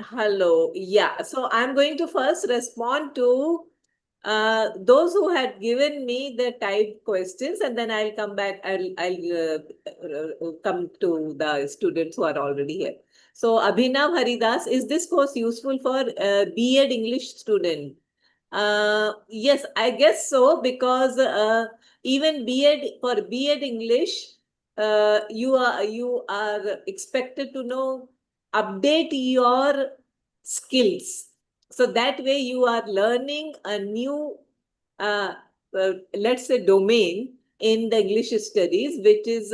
Hello. Yeah. So I'm going to first respond to those who had given me the typed questions, and then I'll come back. I'll come to the students who are already here. So Abhinav Haridas, is this course useful for B.Ed English student? Yes, I guess so, because even B.Ed for B.Ed English, you are expected to know, update your skills. So that way you are learning a new, uh, let's say, domain in the English studies, which is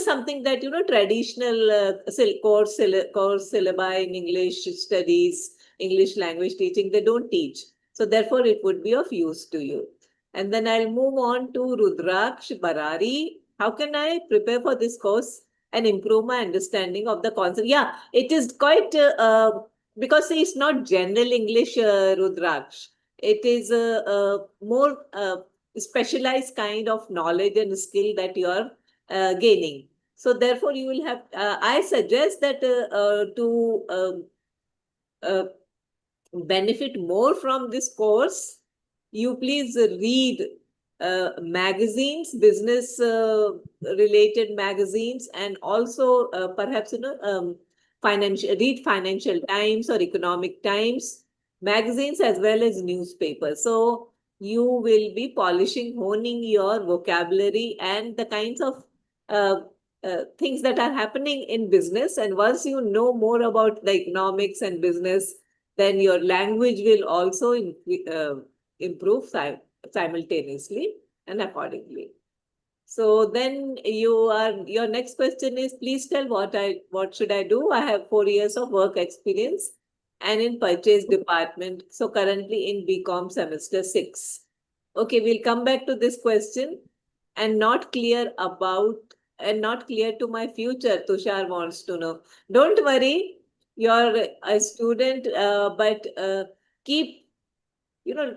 something that traditional course syllabi in English studies, English language teaching, they don't teach. So therefore, it would be of use to you. And then I'll move on to Rudraksh Barari. How can I prepare for this course and improve my understanding of the concept? Yeah, it is quite because it's not general English, Rudraksh. It is a more specialized kind of knowledge and skill that you are gaining. So therefore, you will have. I suggest that to uh, benefit more from this course, you please read magazines, business related magazines, and also perhaps read Financial Times or Economic Times magazines as well as newspapers. So you will be polishing, honing your vocabulary and the kinds of uh, things that are happening in business. And once you know more about the economics and business, then your language will also improve simultaneously and accordingly. So then your next question is, please tell what should I do? I have 4 years of work experience and in purchase department. So currently in BCom semester 6. Okay, we'll come back to this question. And not clear to my future, Tushar wants to know. Don't worry, you're a student, but keep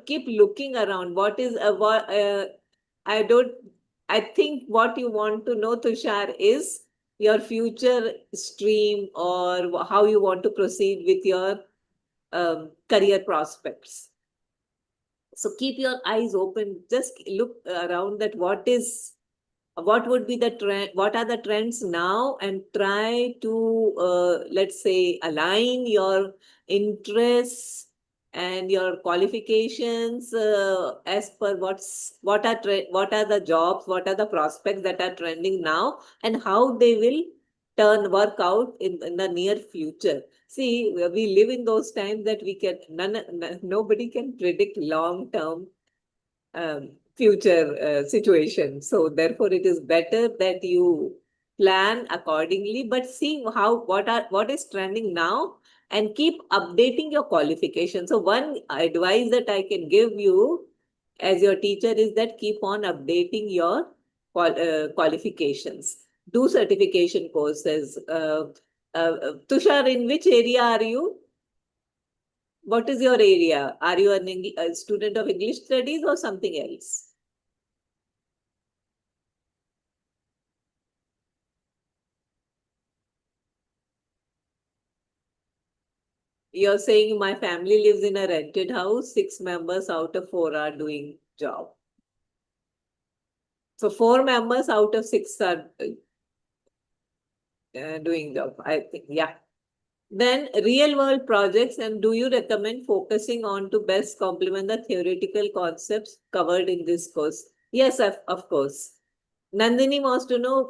keep looking around. I don't I think what you want to know, Tushar, is your future stream, or how you want to proceed with your career prospects. So keep your eyes open. Just look around, that what would be the trend, what are the trends now, and try to let's say, align your interests and your qualifications as per what are the jobs, what are the prospects that are trending now, and how they will work out in the near future. See, we live in those times that nobody can predict long term future situation. So therefore, it is better that you plan accordingly, but see what is trending now, and keep updating your qualification. So one advice that I can give you as your teacher is that keep on updating your qualifications. Do certification courses. Tushar, in which area are you? What is your area? Are you a student of English studies or something else? You're saying my family lives in a rented house, 6 members out of 4 are doing job. So 4 members out of 6 are doing job, I think. Yeah. Then real world projects, and do you recommend focusing on to best complement the theoretical concepts covered in this course? Yes, of course. Nandini wants to know,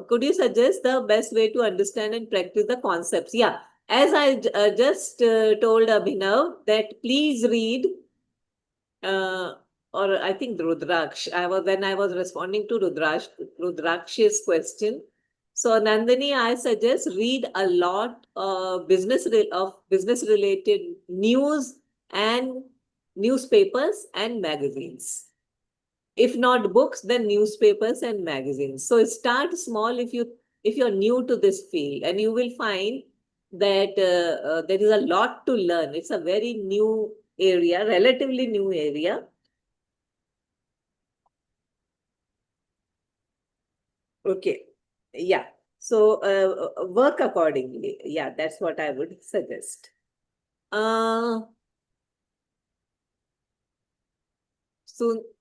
could you suggest the best way to understand and practice the concepts? Yeah, as I just told Abhinav, that please read, uh, or I think Rudraksh. When I was responding to Rudraksh's question. So Nandini, I suggest read a lot of business related news and newspapers and magazines. If not books, then newspapers and magazines. So start small if you're new to this field, and you will find that there is a lot to learn. It's a very new area, relatively new area. Okay. Yeah. So work accordingly. Yeah, that's what I would suggest.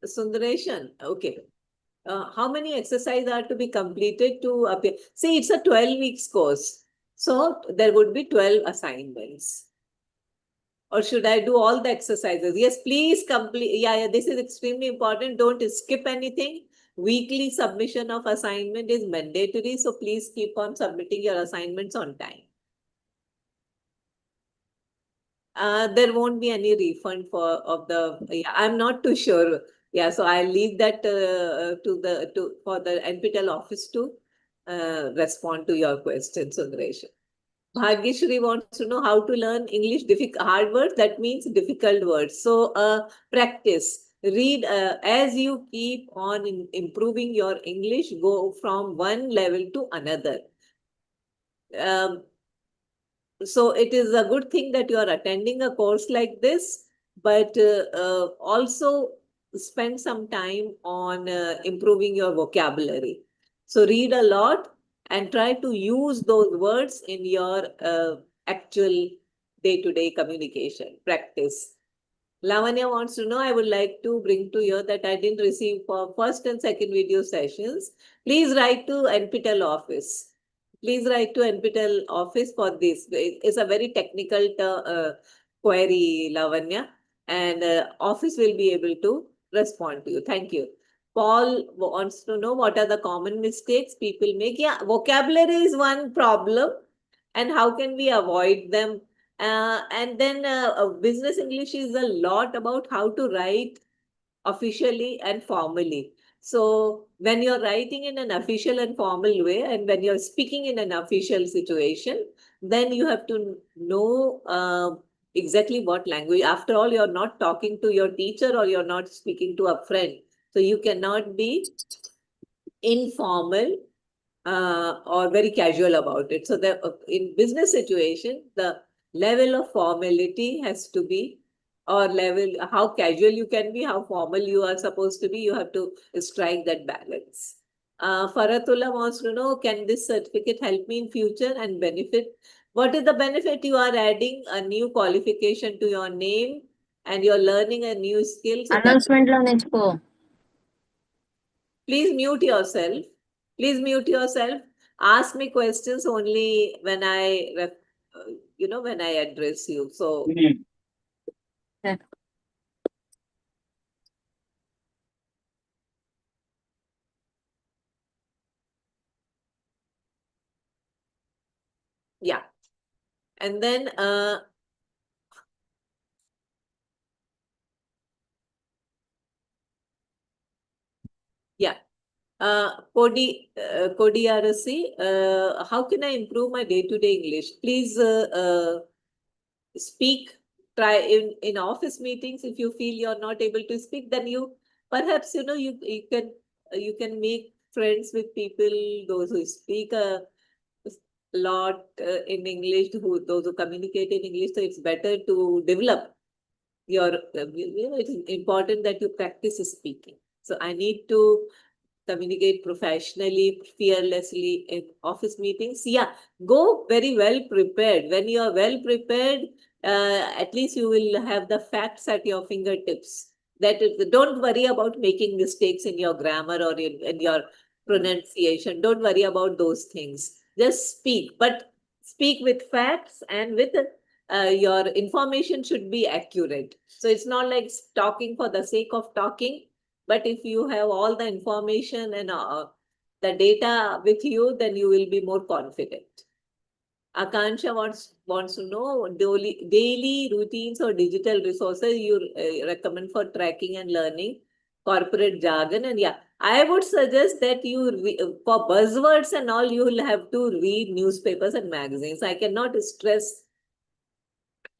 Sundareshan, okay. How many exercises are to be completed to appear? See, it's a 12 weeks course. So there would be 12 assignments. Or should I do all the exercises? Yes, please complete. Yeah, this is extremely important. Don't skip anything. Weekly submission of assignment is mandatory. So please keep on submitting your assignments on time. There won't be any refund of the. Yeah, I'm not too sure. Yeah, so I'll leave that for the NPTEL office to respond to your question, Sundaresh. Bhagyashri wants to know how to learn English hard words. That means difficult words. So practice. Read as you keep on improving your English. Go from one level to another. Um, so it is a good thing that you are attending a course like this, but also spend some time on improving your vocabulary. So read a lot and try to use those words in your actual day-to-day communication practice. Lavanya wants to know, I would like to bring to you that I didn't receive for first and second video sessions. Please write to NPTEL office. Please write to NPTEL office for this. It's a very technical query, Lavanya, and office will be able to respond to you. Thank you. Paul wants to know what are the common mistakes people make. Yeah, vocabulary is one problem, and how can we avoid them? And then business English is a lot about how to write officially and formally. So when you're writing in an official and formal way, and when you're speaking in an official situation, then you have to know exactly what language. After all, you're not talking to your teacher or you're not speaking to a friend. So you cannot be informal or very casual about it. So the in business situation, the level of formality has to be, or level how casual you can be, how formal you are supposed to be. You have to strike that balance. Faratullah wants to know, can this certificate help me in future and benefit? What is the benefit? You are adding a new qualification to your name and you're learning a new skill. So Announcement lo నేర్చుకో. please mute yourself. Please mute yourself. Ask me questions only when when I address you. So yeah, and then yeah. Kodi Arasi, how can I improve my day-to-day English? Please speak. Try in office meetings. If you feel you're not able to speak, then you perhaps you can make friends with people those who speak a lot in English, those who communicate in English. So it's better to develop your. It is important that you practice speaking. So I need to communicate professionally, fearlessly in office meetings. Yeah, go very well prepared. When you are well prepared, at least you will have the facts at your fingertips. Don't worry about making mistakes in your grammar or in your pronunciation. Don't worry about those things. Just speak, but speak with facts and with your information should be accurate. So it's not like talking for the sake of talking, but if you have all the information and the data with you, then you will be more confident. Akansha wants to know daily routines or digital resources you recommend for tracking and learning corporate jargon. And yeah, I would suggest that for buzzwords and all, you will have to read newspapers and magazines. I cannot stress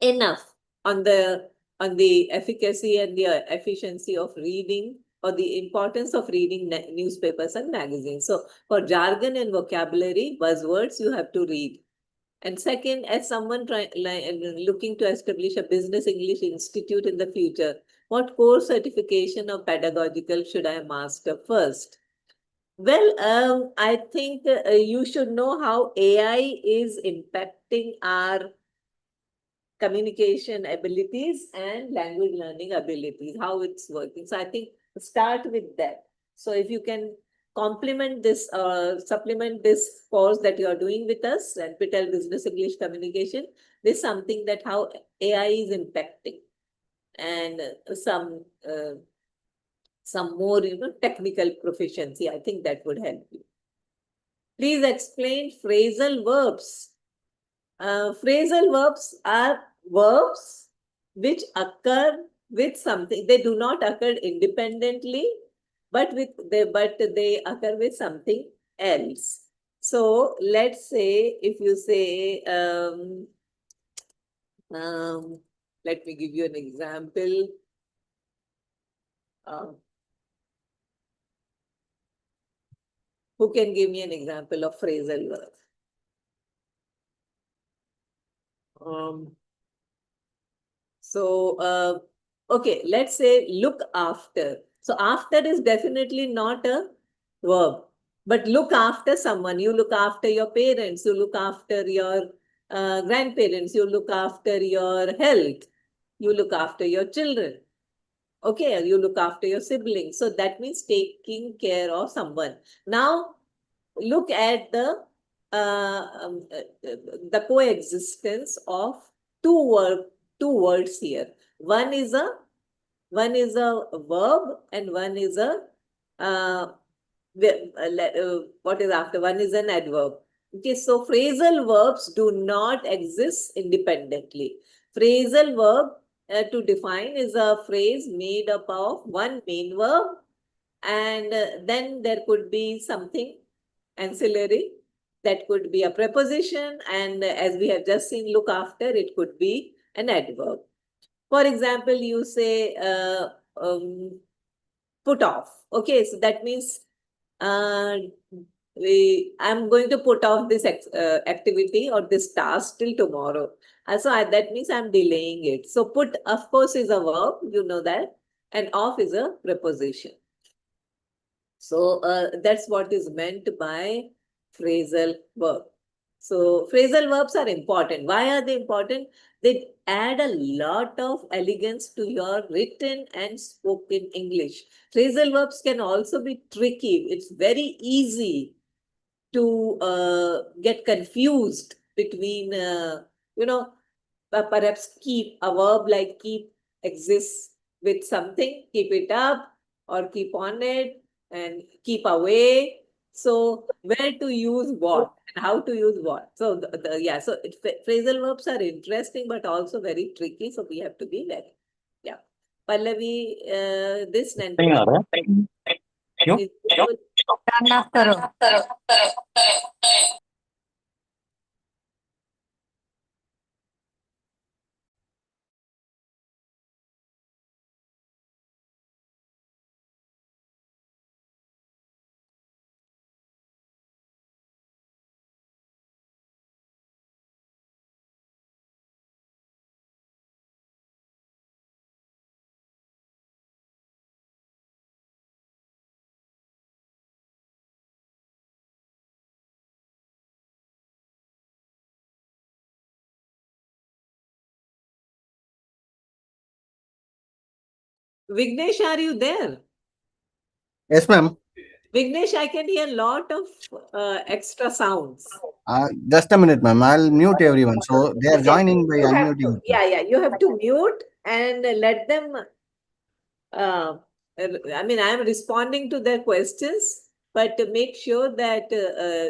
enough on the efficacy and the efficiency of reading, or the importance of reading newspapers and magazines. So for jargon and vocabulary, buzzwords, you have to read. And second, as someone looking to establish a business English institute in the future, what course certification or pedagogical should I master first? Well, I think you should know how AI is impacting our communication abilities and language learning abilities, how it's working. So I think start with that. So if you can complement this, supplement this course that you are doing with us, NPTEL Business English Communication, this is something that how AI is impacting, and some more, technical proficiency. I think that would help you. Please explain phrasal verbs. Phrasal verbs are verbs which occur with something. They do not occur independently, but they occur with something else. So let's say if you say, let me give you an example. Who can give me an example of phrasal verb? Okay, let's say look after. So after is definitely not a verb, but look after someone. You look after your parents, you look after your grandparents, you look after your health, you look after your children. Okay, you look after your siblings. So that means taking care of someone. Now, look at the coexistence of two words here. One is a verb and one is what is after? One is an adverb. Okay, so phrasal verbs do not exist independently. Phrasal verb, to define, is a phrase made up of one main verb, and then there could be something ancillary. That could be a preposition, and as we have just seen, look after, it could be an adverb. For example, you say put off. Okay, so that means I'm going to put off this activity or this task till tomorrow. That means I'm delaying it. So put, of course, is a verb, you know that, and off is a preposition. So that's what is meant by phrasal verb. So phrasal verbs are important. Why are they important? They add a lot of elegance to your written and spoken English. Phrasal verbs can also be tricky. It's very easy to get confused between, perhaps keep, a verb like keep exists with something, keep it up or keep on it, and keep away. So where to use what and how to use what? So phrasal verbs are interesting but also very tricky. So we have to be ready. Yeah. Pallavi, this Vignesh, are you there? Yes, ma'am. Vignesh, I can hear a lot of extra sounds. Just a minute, ma'am. I'll mute everyone. So they are Okay, joining by you have unmuting to, themselves. you have to mute and let them. I mean, I am responding to their questions, but to make sure that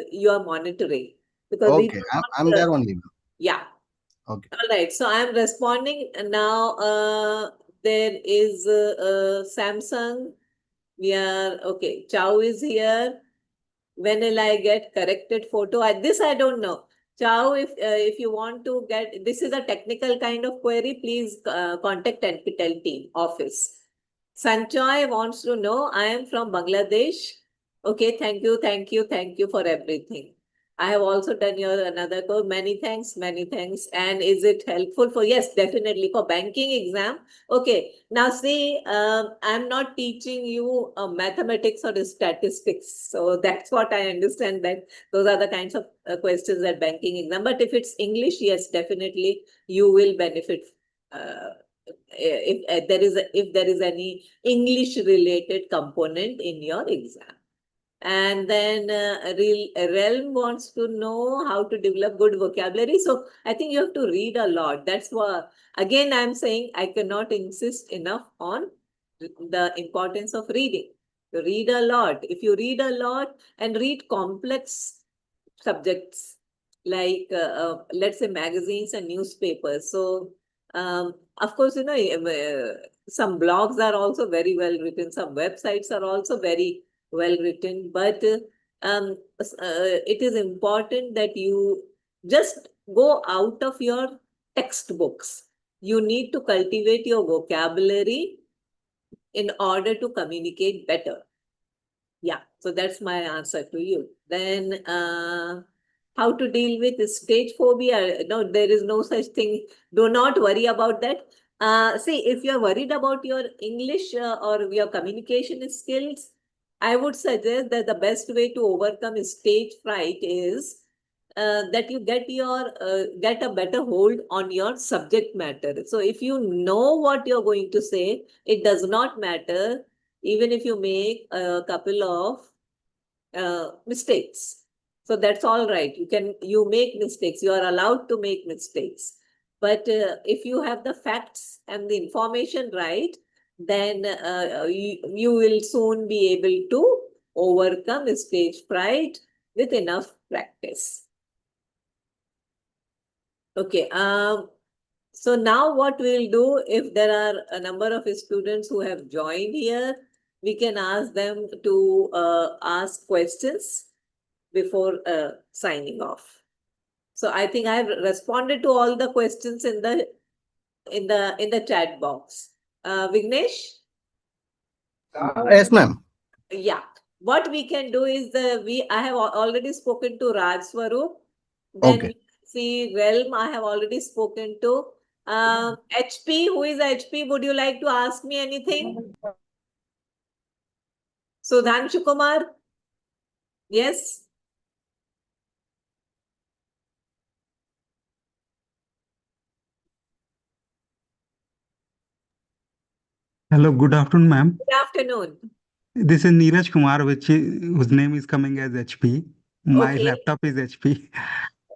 you are monitoring, because we Okay, don't I'm want. there only, ma'am. Yeah. Okay. All right. So I am responding now. There is Samsung. We are okay. Chow is here. When will I get corrected photo? This I don't know. Chow, if you want to get, this is a technical kind of query, please contact NPTEL team office. Sanchoy wants to know, I am from Bangladesh. Okay, thank you for everything. I have also done your another course. Many thanks, many thanks. And is it helpful for? Yes, definitely for banking exam. Okay, now see, I'm not teaching you mathematics or statistics. So that's what I understand, that those are the kinds of questions that banking exam. But if it's English, yes, definitely you will benefit. If there is any English related component in your exam. And then Realm wants to know how to develop good vocabulary. So I think you have to read a lot. That's what, again, I'm saying I cannot insist enough on the importance of reading. You read a lot. If you read a lot and read complex subjects like, let's say, magazines and newspapers. So, of course, some blogs are also very well written. Some websites are also very well written, but it is important that you just go out of your textbooks. You need to cultivate your vocabulary in order to communicate better. Yeah, so that's my answer to you. Then how to deal with stage phobia? No, there is no such thing. Do not worry about that. See, if you're worried about your English or your communication skills, I would suggest that the best way to overcome stage fright is that you get a better hold on your subject matter. So if you know what you're going to say, it does not matter even if you make a couple of mistakes. So that's all right. You make mistakes. You are allowed to make mistakes. But if you have the facts and the information right, then you will soon be able to overcome stage fright with enough practice. Okay. So now what we'll do, if there are a number of students who have joined here, we can ask them to ask questions before signing off. So I think I have responded to all the questions in the chat box. Vignesh? Yes, ma'am. Yeah. What we can do is I have already spoken to Raj Swaroop. Then Okay. we see Realm, I have already spoken to. HP, who is HP? Would you like to ask me anything? Sudhanshu Kumar? Yes? Hello, good afternoon, ma'am. Good afternoon. This is Neeraj Kumar, whose name is coming as HP. My Okay. laptop is HP.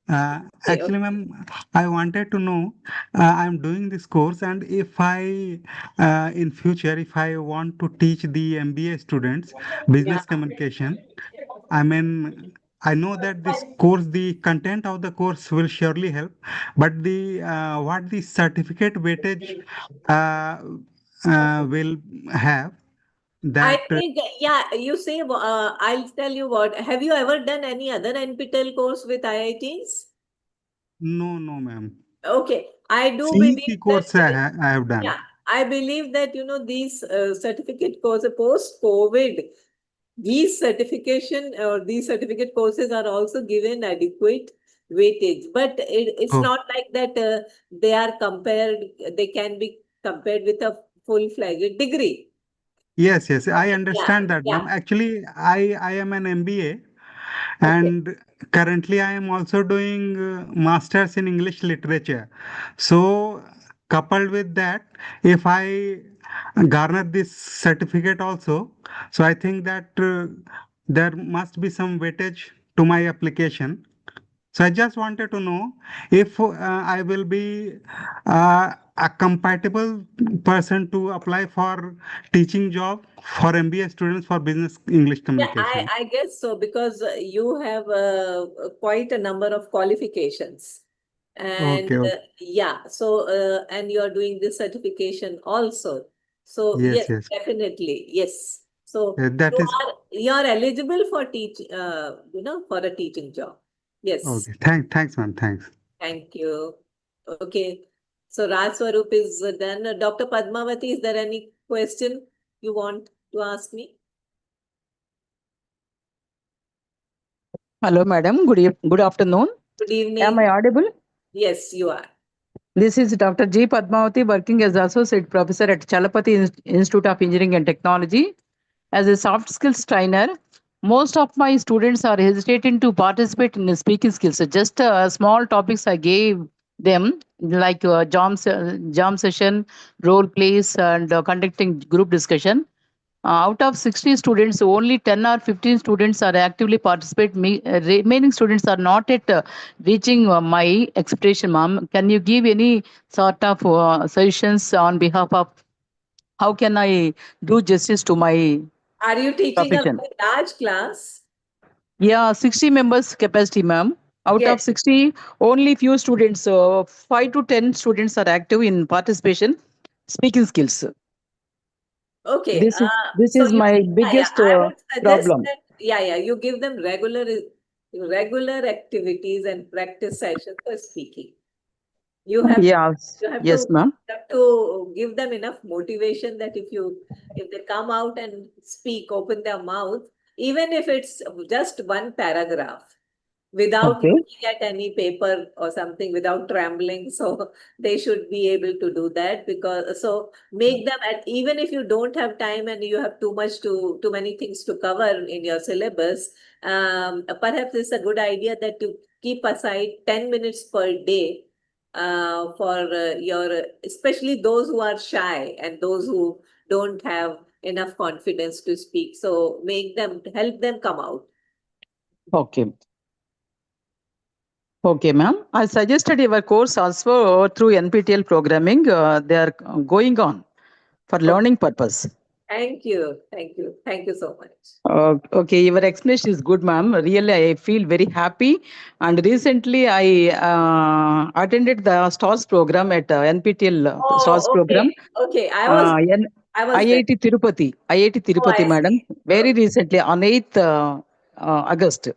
Okay. Actually, ma'am, I wanted to know, I'm doing this course, and if in future, if I want to teach the MBA students Yeah. business communication, I mean, I know that this course, the content of the course will surely help, but what the certificate weightage uh, will have I that. think, yeah, you say, I'll tell you what. Have you ever done any other NPTEL course with IITs? No, no, ma'am. Okay. I do CET believe that, course I have done. yeah, I believe that, these certificate courses post-COVID, these certificate courses are also given adequate weightage. But it's Oh, not like that they can be compared with a full-fledged degree. yes, yes, I Yeah, understand that, yeah. ma'am. Actually, I am an MBA, Okay. and currently I am also doing masters in English literature. So, coupled with that, if I garner this certificate also, so I think that there must be some weightage to my application. So I just wanted to know if I will be a compatible person to apply for teaching job for MBA students for business English Yeah, communication. I guess so, because you have quite a number of qualifications. And Okay, okay. yeah, so and you are doing this certification also. So yes, Yes, yes. definitely, yes. So That is you are eligible for for a teaching job. Yes, okay. Thanks, ma'am. Thanks. thank you. Okay, so Raj Swaroop is done. Dr. Padmavati, is there any question you want to ask me? Hello, madam. Good afternoon. Good Am I evening. audible? Yes, you are. This is Dr. G. Padmavati, working as Associate Professor at Chalapati Institute of Engineering and Technology. As a soft skills trainer, most of my students are hesitating to participate in the speaking skills. So just small topics I gave them, like jam session, role plays, and conducting group discussion. Out of 60 students, only 10 or 15 students are actively participate. Remaining students are not yet reaching my expectation, ma'am. Can you give any sort of suggestions on behalf of how can I do justice to my Are you teaching a profession? very large class? Yeah, 60 members capacity, ma'am. Out Yes. of 60, only few students, 5 to 10 students are active in participation, speaking skills. Okay. This So is my yeah, biggest I would suggest problem. that you give them regular activities and practice sessions for speaking. You have Yes, you have to yes, ma'am. give them enough motivation that if they come out and speak, open their mouth, even if it's just one paragraph, without Okay. looking at any paper or something, without trembling, so they should be able to do that. Because so make them, at even if you don't have time and you have too many things to cover in your syllabus, perhaps it's a good idea that you keep aside 10 minutes per day for your, especially those who are shy and those who don't have enough confidence to speak. So help them come out. Okay. Okay, ma'am. I suggested your course also through NPTEL programming. They are going on for Okay. learning purpose. Thank you. Thank you. Thank you so much. Okay, your explanation is good, ma'am. Really, I feel very happy. And recently, I attended the STARS program at NPTEL STARS Oh, okay. program. Okay. I was there. IIT Tirupati, IIT Oh, Tirupati, I madam. see. Very recently, on 8th August.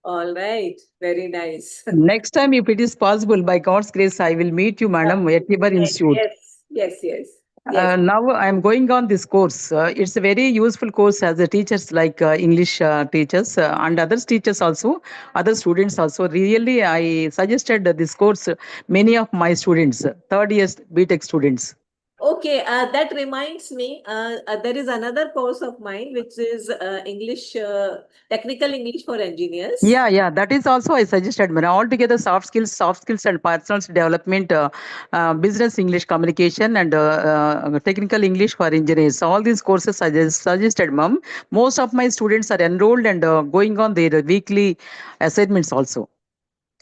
All right. Very nice. Next time, if it is possible, by God's grace, I will meet you, madam, at your institute. Yes. Yes. Yes. Yes. Now I am going on this course. It's a very useful course as a teachers like English teachers and others teachers also, other students also. Really, I suggested this course many of my students, third years BTech students. Okay, that reminds me, there is another course of mine which is technical English for engineers. Yeah, that is also I suggested. Man, altogether soft skills and personal development, business English communication and technical English for engineers. All these courses I just suggested, ma'am. Most of my students are enrolled and going on their weekly assignments also.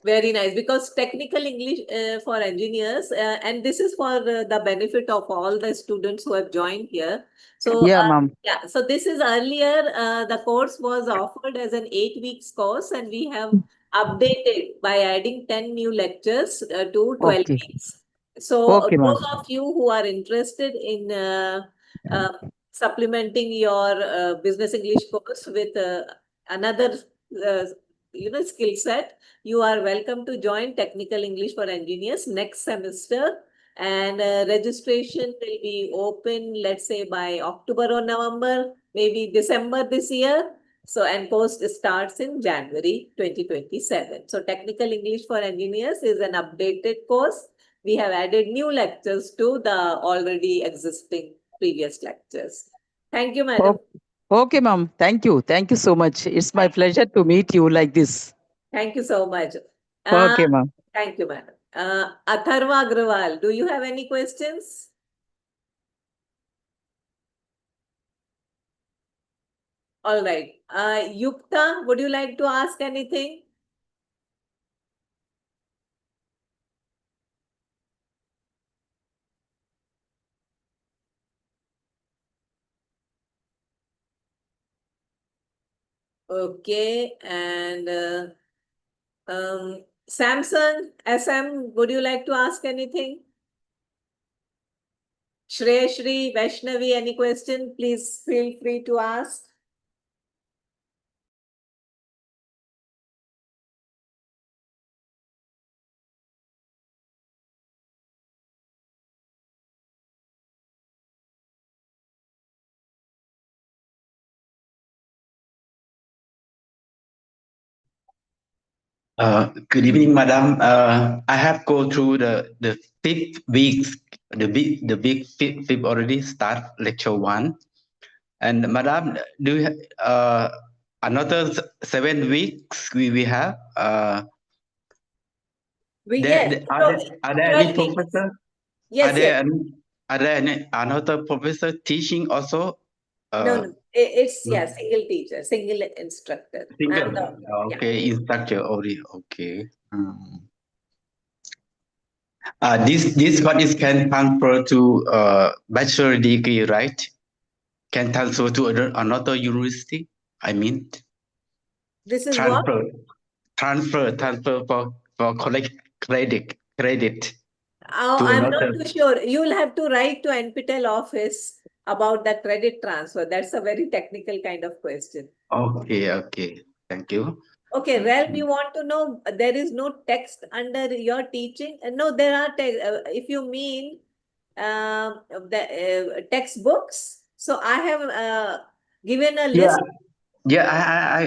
Very nice, because technical English for engineers, and this is for the benefit of all the students who have joined here. So, Yeah, ma'am. so this is earlier, the course was offered as an 8 weeks course, and we have updated by adding 10 new lectures to 12 Okay, weeks. So, okay, ma'am. those of you who are interested in uh, supplementing your business English course with another, uh, skill set, you are welcome to join Technical English for Engineers next semester. And registration will be open, let's say, by October or November, maybe December this year. So, and course starts in January 2027. So, Technical English for Engineers is an updated course. We have added new lectures to the already existing previous lectures. Thank you, madam. Oh, okay, ma'am. Thank you. Thank you so much. It's my pleasure to meet you like this. Thank you so much. Uh, Okay, ma'am. Thank you, madam. Atharva Agrawal, do you have any questions? All right. Yukta, would you like to ask anything? Okay. And Samson, SM, would you like to ask anything? Shri, Vaishnavi, any question? Please feel free to ask. Good evening, Madam. I have go through the 5 weeks. The big fifth already start lecture 1. And Madam, do you another 7 weeks we have? Yes. Are there 12 any weeks. professor? Yes, yes. Are there any another professor teaching also? No. It's single teacher, single instructor. Single. Yeah. Okay, instructor only. Okay. This what is can transfer to bachelor degree, right? Can transfer to another university. I mean, This is what? transfer for collect credit to I'm not another. too sure. You'll have to write to NPTEL office about the credit transfer. That's a very technical kind of question. Okay. Thank you. Okay, Realm, you want to know there is no text under your teaching? No, there are if you mean the textbooks. So I have given a list. Yeah,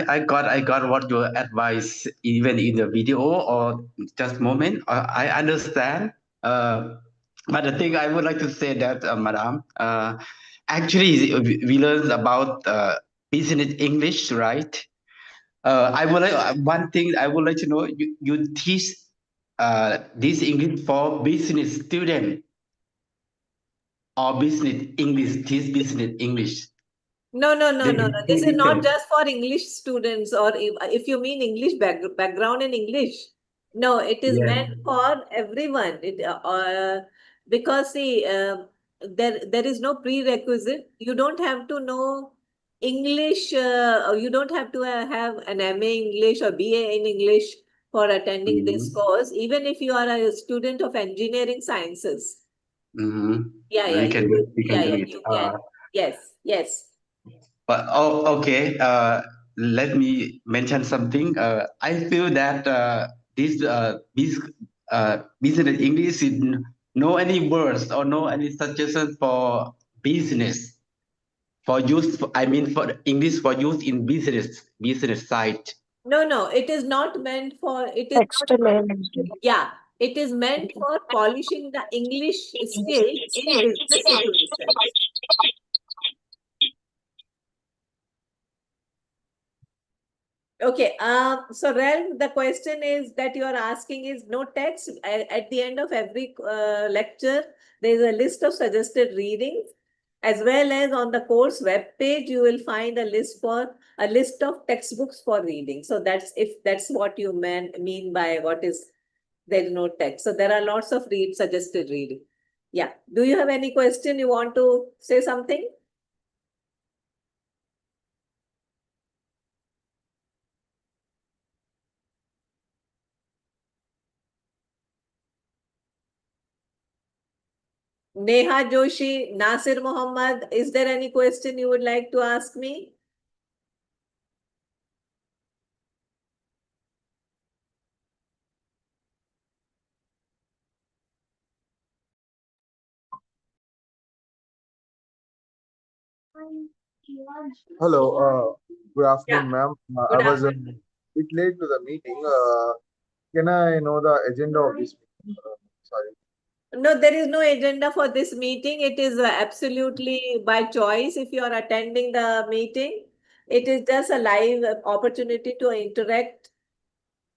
I got what your advice even in the video or just moment. I understand. But the thing I would like to say that, Madam, actually we learned about business English, right? I would like one thing I would like to know. You teach this English for business student or business English. Teach business English. No. This is not different. just for English students, or if you mean English background in English. No, it is meant for everyone. Because see, there is no prerequisite. You don't have to know English. Or you don't have to have an MA English or BA in English for attending this course. Even if you are a student of engineering sciences. Yeah, We can do it. you can. Yes. But okay. Let me mention something. I feel that this business English is no any words or no any suggestion for business for use. I mean for English for use in business side. No, it is not meant for it is Extra level. yeah, it is meant for polishing the English skills in business situations. Okay, so Rel, the question is that you are asking is no text. At the end of every lecture, there is a list of suggested readings, as well as on the course web page, you will find a list of textbooks for reading. So that's what you mean by what is there is no text. So there are lots of suggested reading. Yeah. Do you have any question? You want to say something? Neha Joshi, Nasir Muhammad, is there any question you would like to ask me? Hello, good afternoon, Yeah. ma'am. Good I was a afternoon. bit late to the meeting. Can I know the agenda of this meeting? Sorry. No, there is no agenda for this meeting. It is absolutely by choice if you are attending the meeting. It is just a live opportunity to interact,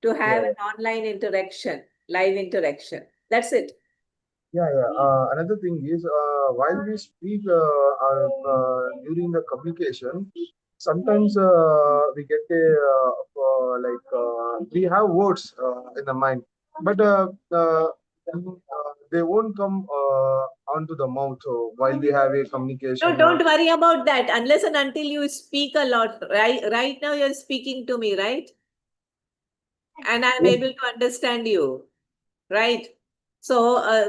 to have Yeah, an online interaction, live interaction. That's it. yeah. Another thing is, while we speak during the communication, sometimes we get we have words in the mind, but they won't come onto the mouth while we have a No, communication. don't worry about that unless and until you speak a lot. Right now you're speaking to me, right? And I'm Yes. able to understand you, right? So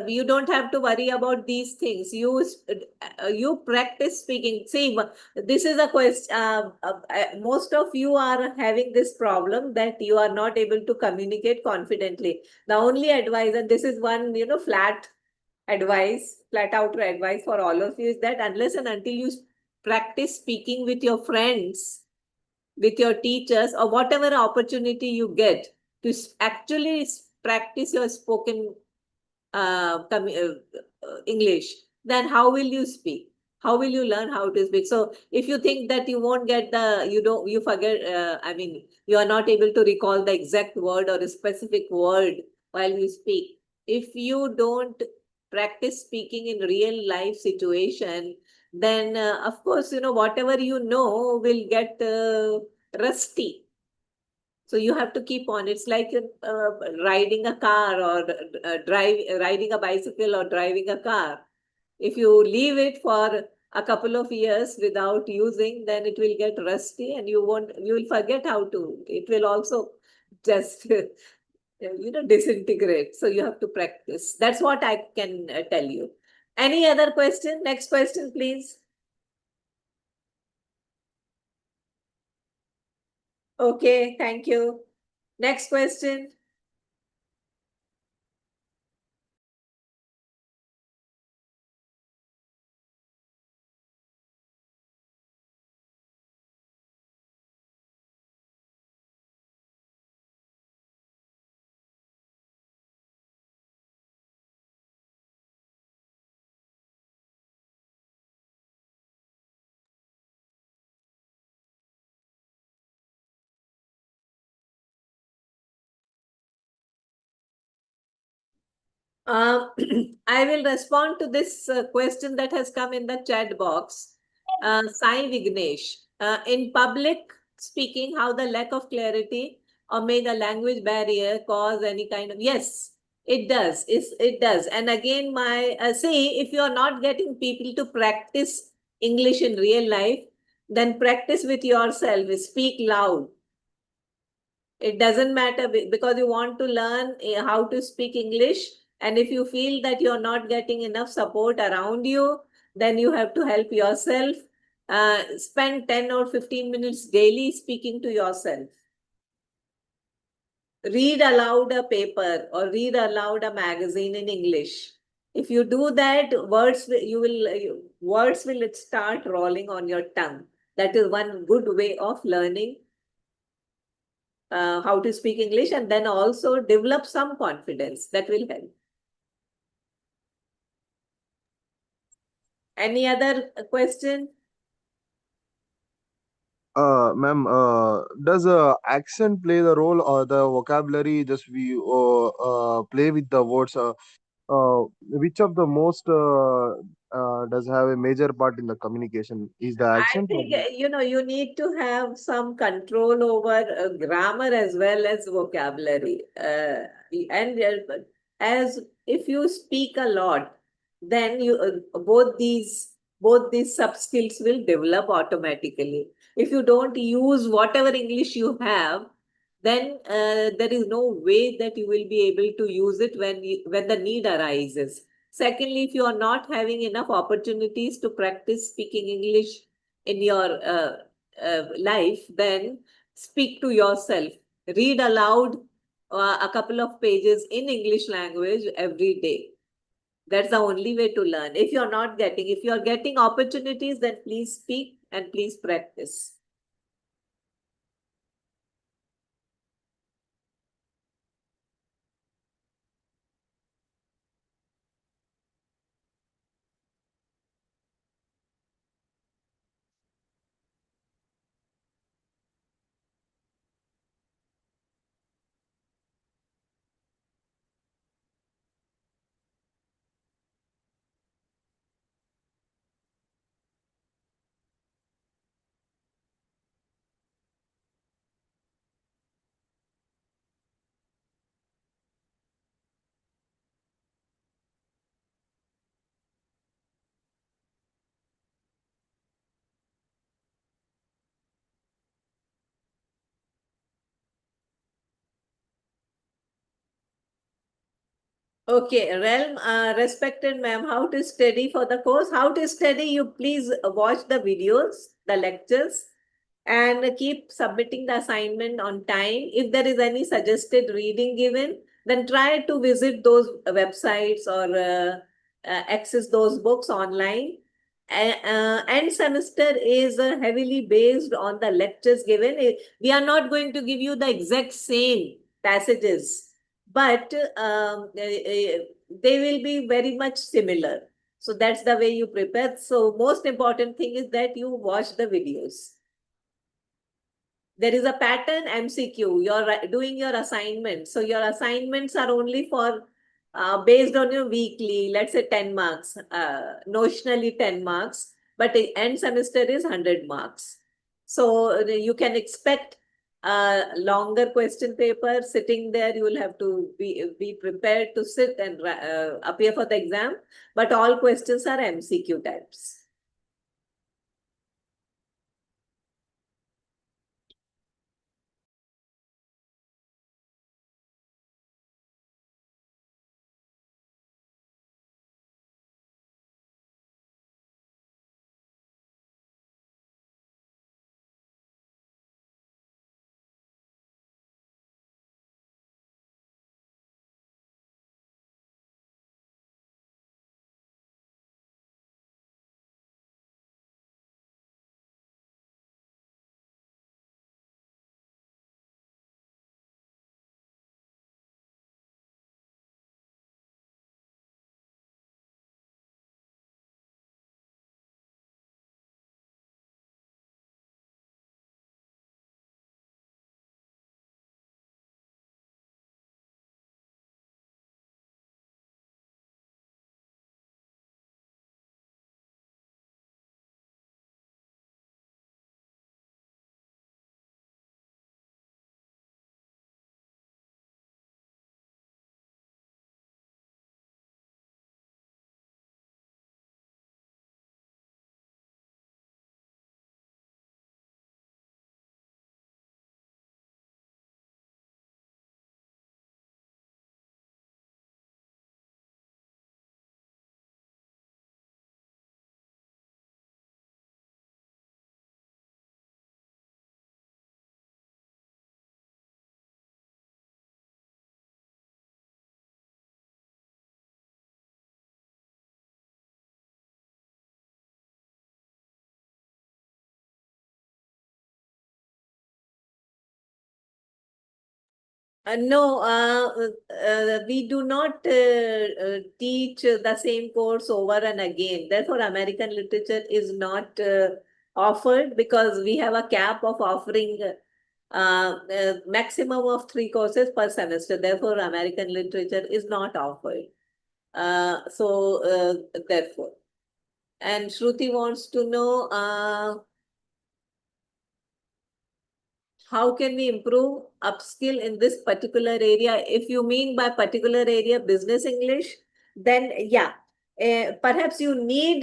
you don't have to worry about these things. You practice speaking. See, this is a question. Most of you are having this problem that you are not able to communicate confidently. The only advice, and this is one, flat out advice for all of you, is that unless and until you practice speaking with your friends, with your teachers, or whatever opportunity you get, to actually practice your spoken English, then how will you speak? How will you learn how to speak? So if you think that you won't get you forget, you are not able to recall the exact word or a specific word while you speak. If you don't practice speaking in real life situation, then of course, whatever you know will get rusty. So you have to keep on. It's like riding a car or riding a bicycle or driving a car. If you leave it for a couple of years without using, then it will get rusty and you will forget how to. It will also just, disintegrate. So you have to practice. That's what I can tell you. Any other question? Next question, please. Okay, thank you. Next question. I will respond to this question that has come in the chat box. Sai Vignesh, in public speaking, how the lack of clarity or may the language barrier cause any kind of, yes, it does. It does. And again, see, if you are not getting people to practice English in real life, then practice with yourself, speak loud. It doesn't matter because you want to learn how to speak English. And if you feel that you're not getting enough support around you, then you have to help yourself. Spend 10 or 15 minutes daily speaking to yourself. Read aloud a paper or read aloud a magazine in English. If you do that, words will start rolling on your tongue. That is one good way of learning how to speak English, and then also develop some confidence. That will help. Any other question? Ma'am, does accent play the role or the vocabulary just we play with the words? Which of the most does have a major part in the communication? Is the I accent? think, you need to have some control over grammar as well as vocabulary. And as if you speak a lot, then both these sub skills will develop automatically. If you don't use whatever English you have, then there is no way that you will be able to use it when the need arises. Secondly, if you are not having enough opportunities to practice speaking English in your life, then speak to yourself. Read aloud a couple of pages in English language every day. That's the only way to learn. If you're getting opportunities, then please speak and please practice. Okay, Realm, respected ma'am, how to study for the course? How to study? You please watch the videos, the lectures, and keep submitting the assignment on time. If there is any suggested reading given, then try to visit those websites or access those books online. End semester is heavily based on the lectures given. We are not going to give you the exact same passages, but they will be very much similar. So that's the way you prepare. So most important thing is that you watch the videos. There is a pattern MCQ. You're doing your assignment. So your assignments are only for based on your weekly, let's say 10 marks, notionally 10 marks, but the end semester is 100 marks. So you can expect a longer question paper sitting there. You will have to be prepared to sit and appear for the exam, but all questions are MCQ types. No, we do not teach the same course over and again. Therefore, American literature is not offered because we have a cap of offering maximum of 3 courses per semester. Therefore, American literature is not offered. Therefore. And Shruti wants to know how can we improve upskill in this particular area? If you mean by particular area business English, then yeah, perhaps you need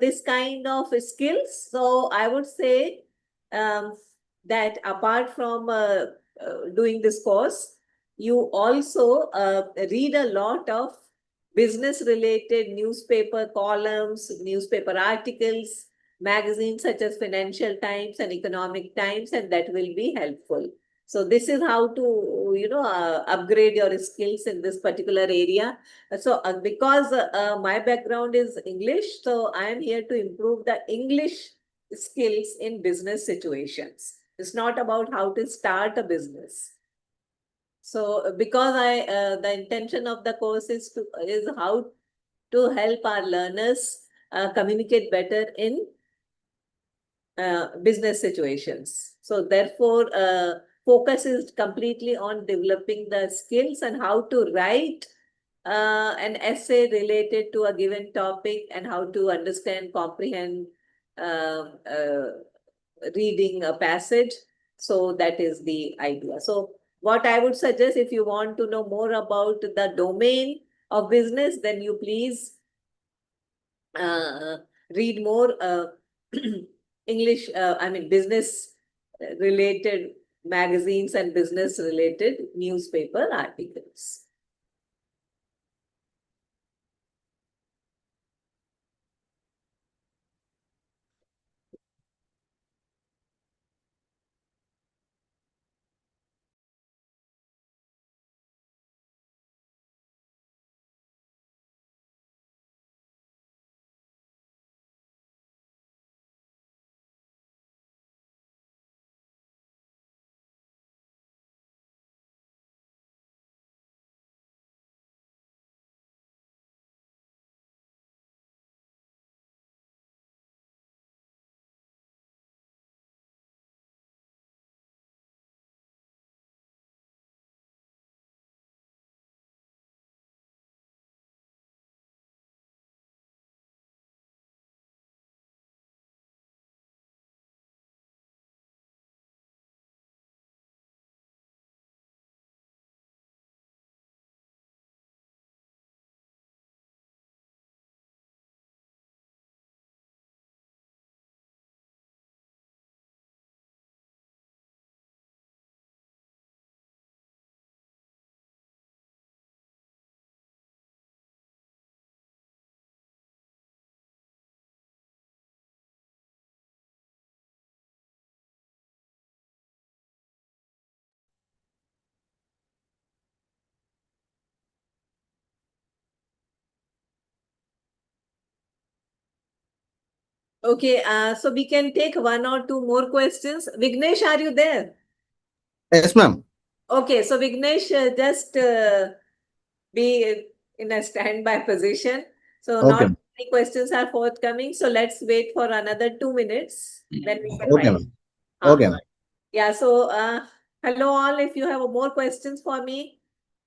this kind of skills. So I would say that apart from doing this course, you also read a lot of business related newspaper columns, newspaper articles, magazines such as Financial Times and Economic Times, and that will be helpful. So this is how to, upgrade your skills in this particular area. So because my background is English, so I am here to improve the English skills in business situations. It's not about how to start a business. So because the intention of the course is how to help our learners communicate better in business situations. So therefore, focus is completely on developing the skills and how to write an essay related to a given topic and how to understand, comprehend reading a passage. So that is the idea. So what I would suggest, if you want to know more about the domain of business, then you please read more English, business related magazines and business related newspaper articles. Okay, so we can take one or two more questions. Vignesh, are you there? Yes, ma'am. Okay, so Vignesh, just be in a standby position. So Okay. not many questions are forthcoming. So let's wait for another 2 minutes. Then we can Okay, write. ma'am. Okay, ma'am. Yeah, so hello all. If you have more questions for me,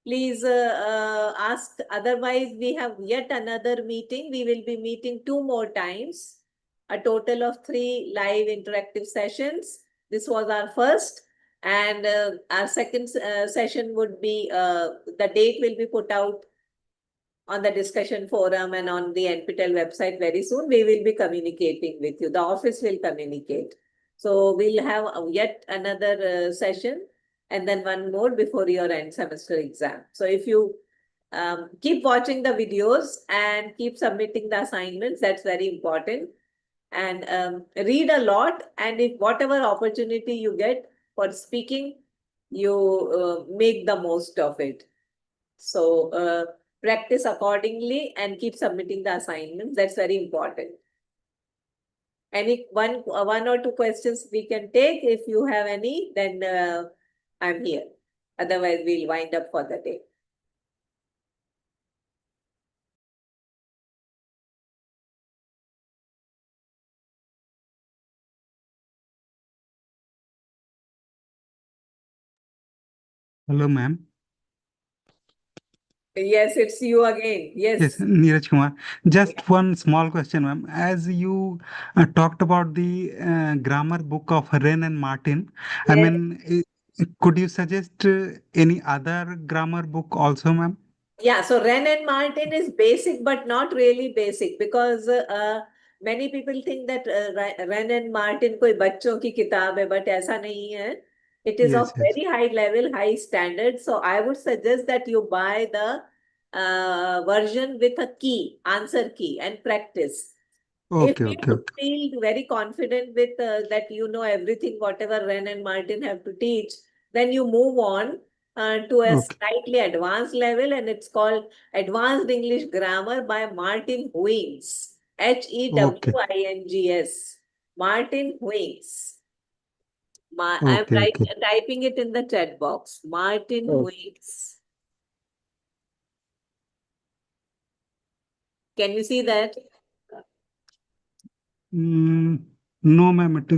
please ask. Otherwise, we have yet another meeting. We will be meeting 2 more times, a total of 3 live interactive sessions. This was our first. And our second session would be, the date will be put out on the discussion forum and on the NPTEL website very soon. We will be communicating with you. The office will communicate. So we'll have yet another session and then one more before your end semester exam. So if you keep watching the videos and keep submitting the assignments, that's very important. And read a lot. And if whatever opportunity you get for speaking, you make the most of it. So practice accordingly and keep submitting the assignments. That's very important. Any one or two questions we can take. If you have any, then I'm here. Otherwise, we'll wind up for the day. Hello, ma'am. Yes, it's you again. Yes, Yes. Neeraj Kumar. Just one small question, ma'am. As you talked about the grammar book of Wren and Martin, I Yes. mean, could you suggest any other grammar book also, ma'am? Yeah, so Wren and Martin is basic, but not really basic because many people think that Wren and Martin कोई बच्चों की किताब है, but ऐसा नहीं है. It is of Yes, yes. very high level, high standard. So I would suggest that you buy the version with a key, answer key, and practice. If Okay, okay, you okay. feel very confident with that you know everything, whatever Wren and Martin have to teach, then you move on to a Okay. slightly advanced level, and it's called Advanced English Grammar by Martin Huings. Okay. Hewings. Martin Huings. I'm Okay, okay. typing it in the chat box. Martin Oh. Huings. Can you see that? No, ma'am, it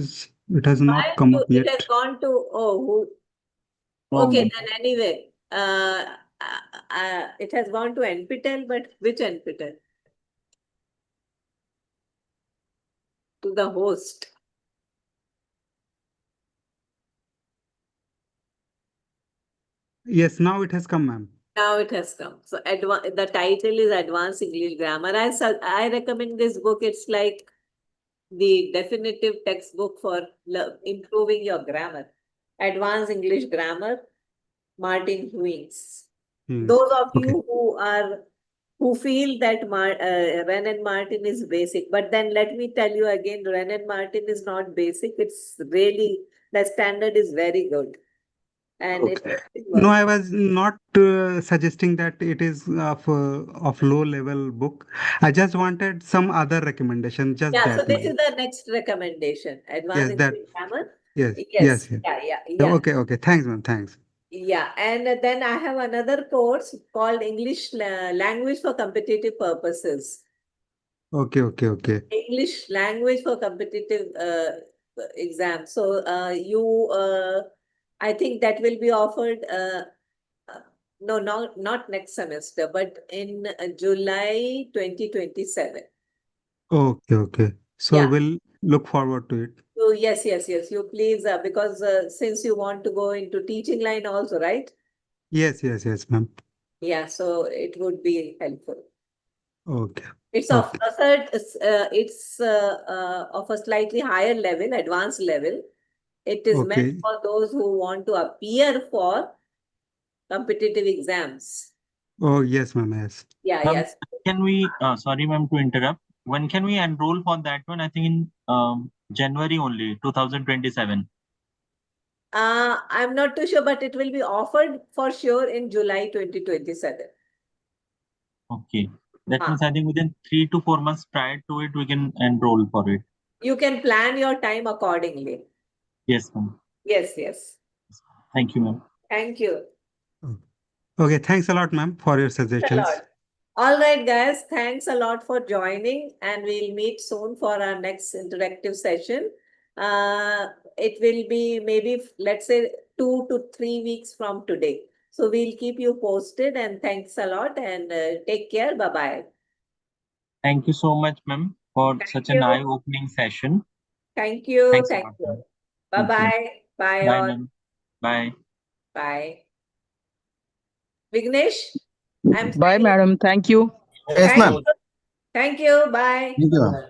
has not come up It has yet. gone to, who? Okay, then anyway, it has gone to NPTEL, but which NPTEL? To the host. Yes, now it has come, ma'am. Now it has come. So the title is Advanced English Grammar. I recommend this book. It's like the definitive textbook for improving your grammar. Advanced English Grammar, Martin Huings. Yes. Those of Okay. you who feel that Wren and Martin is basic, but then let me tell you again, Wren and Martin is not basic. It's really, the standard is very good. And Okay. it No, works. I was not suggesting that it is of low level book. I just wanted some other recommendation, just Yeah, so that, this is ma'am. the next recommendation. Advanced Yes, that. English Grammar. Yes, Yes, yes, yes. yeah. Okay, okay. Thanks, ma'am. Thanks. Yeah, and then I have another course called English Language for Competitive Purposes. Okay, okay, okay. English language for competitive exam. So I think that will be offered. No, not next semester, but in July 2027. Okay, okay. So Yeah. we'll look forward to it. So yes. You please, because since you want to go into teaching line also, right? Yes, yes, yes, ma'am. Yeah. So it would be helpful. Okay. It's Okay. of a slightly higher level, advanced level. It is meant Okay. for those who want to appear for competitive exams. Oh, yes, ma'am. Yes. Yeah, Ma'am, yes. can we, sorry, ma'am, to interrupt. When can we enroll for that one? I think in January only, 2027. I'm not too sure, but it will be offered for sure in July 2027. Okay. That Ah. means I think within 3 to 4 months prior to it, we can enroll for it. You can plan your time accordingly. Yes, ma'am. Yes, yes. Thank you, ma'am. Thank you. Okay, thanks a lot, ma'am, for your Thanks a suggestions. lot. All right, guys. Thanks a lot for joining, and we'll meet soon for our next interactive session. It will be maybe, let's say, 2 to 3 weeks from today. So we'll keep you posted, and thanks a lot, and take care. Bye-bye. Thank you so much, ma'am, for Thank such an you. eye-opening session. Thank you. Thanks a Thank lot, you. ma'am. Thank you. Bye-bye. Bye, Bye, all. ma'am. Bye. Bye. Vignesh, I'm Bye, signing. madam. Thank you. Yes, Thank ma'am. you. Thank you. Bye. Thank you, ma'am.